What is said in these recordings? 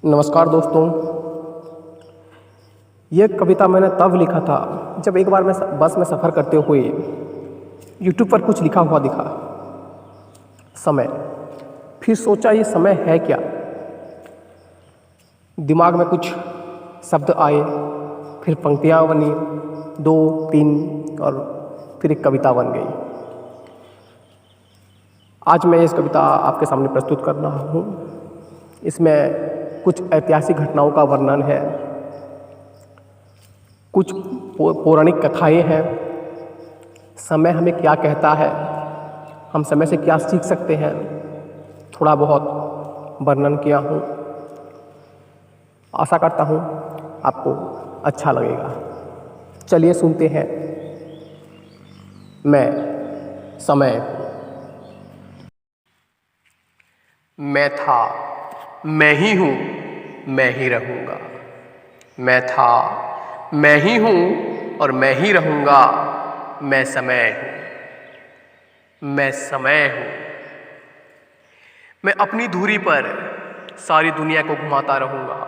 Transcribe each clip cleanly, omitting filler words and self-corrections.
नमस्कार दोस्तों। ये कविता मैंने तब लिखा था जब एक बार मैं बस में सफ़र करते हुए यूट्यूब पर कुछ लिखा हुआ दिखा, समय। फिर सोचा ये समय है क्या। दिमाग में कुछ शब्द आए, फिर पंक्तियाँ बनी, 2-3 और फिर एक कविता बन गई। आज मैं इस कविता आपके सामने प्रस्तुत कर रहा हूँ। इसमें कुछ ऐतिहासिक घटनाओं का वर्णन है, कुछ पौराणिक कथाएं हैं, समय हमें क्या कहता है, हम समय से क्या सीख सकते हैं, थोड़ा बहुत वर्णन किया हूँ। आशा करता हूँ आपको अच्छा लगेगा। चलिए सुनते हैं। मैं समय। मैं था, मैं ही हूँ, मैं ही रहूँगा। मैं था, मैं ही हूँ और मैं ही रहूँगा। मैं समय हूँ, मैं समय हूँ। मैं अपनी धुरी पर सारी दुनिया को घुमाता रहूँगा।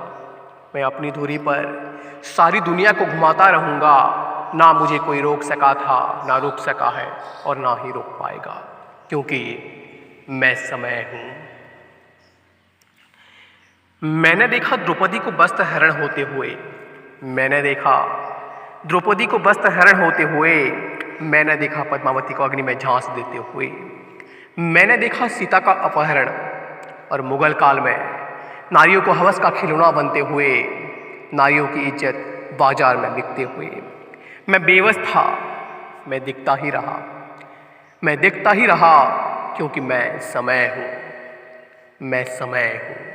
मैं अपनी धुरी पर सारी दुनिया को घुमाता रहूँगा। ना मुझे कोई रोक सका था, ना रोक सका है और ना ही रोक पाएगा, क्योंकि मैं समय हूँ। मैंने देखा द्रौपदी को वस्त्र हरण होते हुए। मैंने देखा द्रौपदी को वस्त्र हरण होते हुए। मैंने देखा पद्मावती को अग्नि में झांस देते हुए। मैंने देखा सीता का अपहरण और मुगल काल में नारियों को हवस का खिलौना बनते हुए, नारियों की इज्जत बाजार में बिकते हुए। मैं बेबस था, मैं दिखता ही रहा, मैं दिखता ही रहा, क्योंकि मैं समय हूँ, मैं समय हूँ।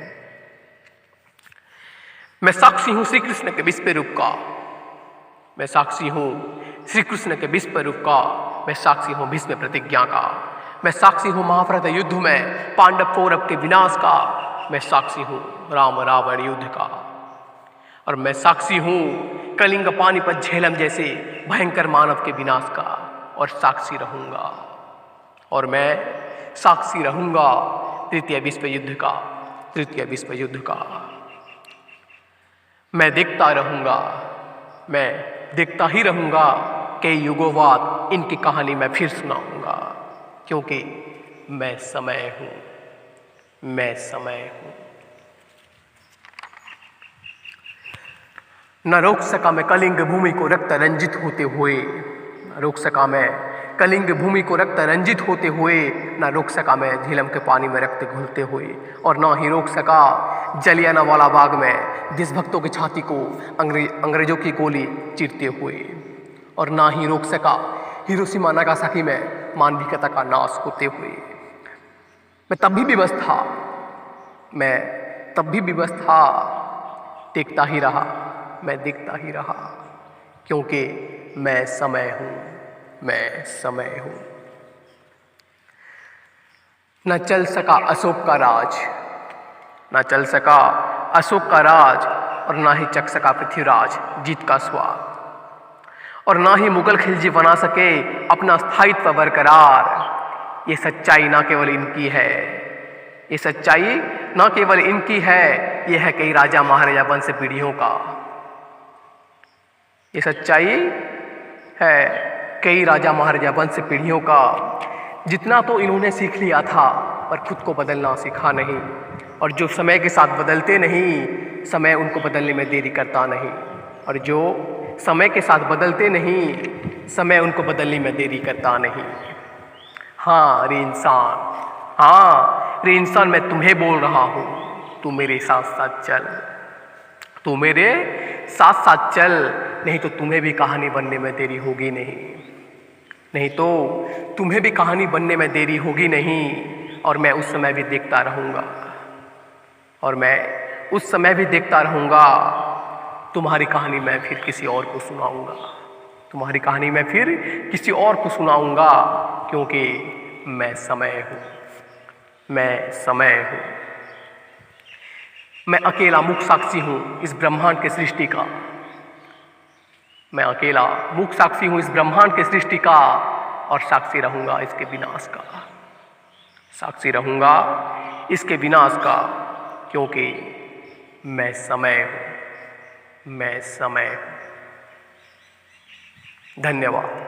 मैं साक्षी हूँ श्री कृष्ण के विश्व रूप का। मैं साक्षी हूँ श्री कृष्ण के विश्व रूप का। मैं साक्षी हूँ भीष्म प्रतिज्ञा का। मैं साक्षी हूँ महाभारत युद्ध में पांडव कौरव के विनाश का। मैं साक्षी हूँ राम रावण युद्ध का। और मैं साक्षी हूँ कलिंग पानीपत झेलम जैसे भयंकर मानव के विनाश का। और साक्षी रहूँगा, और मैं साक्षी रहूँगा तृतीय विश्व युद्ध का, तृतीय विश्व युद्ध का। मैं देखता रहूँगा, मैं देखता ही रहूँगा। कई युगों बाद इनकी कहानी मैं फिर सुनाऊँगा, क्योंकि मैं समय हूँ, मैं समय हूँ। न रोक सका मैं कलिंग भूमि को रक्त रंजित होते हुए। न रोक सका मैं कलिंग भूमि को रक्त रंजित होते हुए। न रोक सका मैं झीलम के पानी में रक्त घुलते हुए। और ना ही रोक सका जलियांवाला बाग में देशभक्तों की छाती को अंग्रेजों की गोली चीरते हुए। और ना ही रोक सका हिरोशिमा नागासाकी में मानविकता का नाश होते हुए। मैं तब भी विवश था, मैं तब भी विवश था, देखता ही रहा, मैं दिखता ही रहा, क्योंकि मैं समय हूँ, मैं समय हूँ। न चल सका अशोक का राज, न चल सका अशोक का राज, और ना ही चख सका पृथ्वीराज जीत का स्वाद। और ना ही मुगल खिलजी बना सके अपना स्थायित्व बरकरार। ये सच्चाई ना केवल इनकी है, ये सच्चाई ना केवल इनकी है, ये है कई राजा महाराजा वंश पीढ़ियों का। ये सच्चाई है कई राजा महाराजा वंश पीढ़ियों का। जितना तो इन्होंने सीख लिया था, पर खुद को बदलना सीखा नहीं। और जो समय के साथ बदलते नहीं, समय उनको बदलने में देरी करता नहीं। और जो समय के साथ बदलते नहीं, समय उनको बदलने में देरी करता नहीं। हाँ रे इंसान, हाँ रे इंसान, मैं तुम्हें बोल रहा हूँ, तू मेरे साथ साथ चल, तू मेरे साथ साथ चल। नहीं तो तुम्हें भी कहानी बनने में देरी होगी नहीं, नहीं तो तुम्हें भी कहानी बनने में देरी होगी नहीं। और मैं उस समय भी देखता रहूँगा, और मैं उस समय भी देखता रहूँगा। तुम्हारी कहानी मैं फिर किसी और को सुनाऊँगा, तुम्हारी कहानी मैं फिर किसी और को सुनाऊँगा, क्योंकि मैं समय हूँ, मैं समय हूँ। मैं अकेला मुख्य साक्षी हूँ इस ब्रह्मांड के सृष्टि का। मैं अकेला मुख्य साक्षी हूँ इस ब्रह्मांड के सृष्टि का, और साक्षी रहूँगा इसके विनाश का, साक्षी रहूँगा इसके विनाश का, क्योंकि मैं समय हूँ, मैं समय हूँ। धन्यवाद।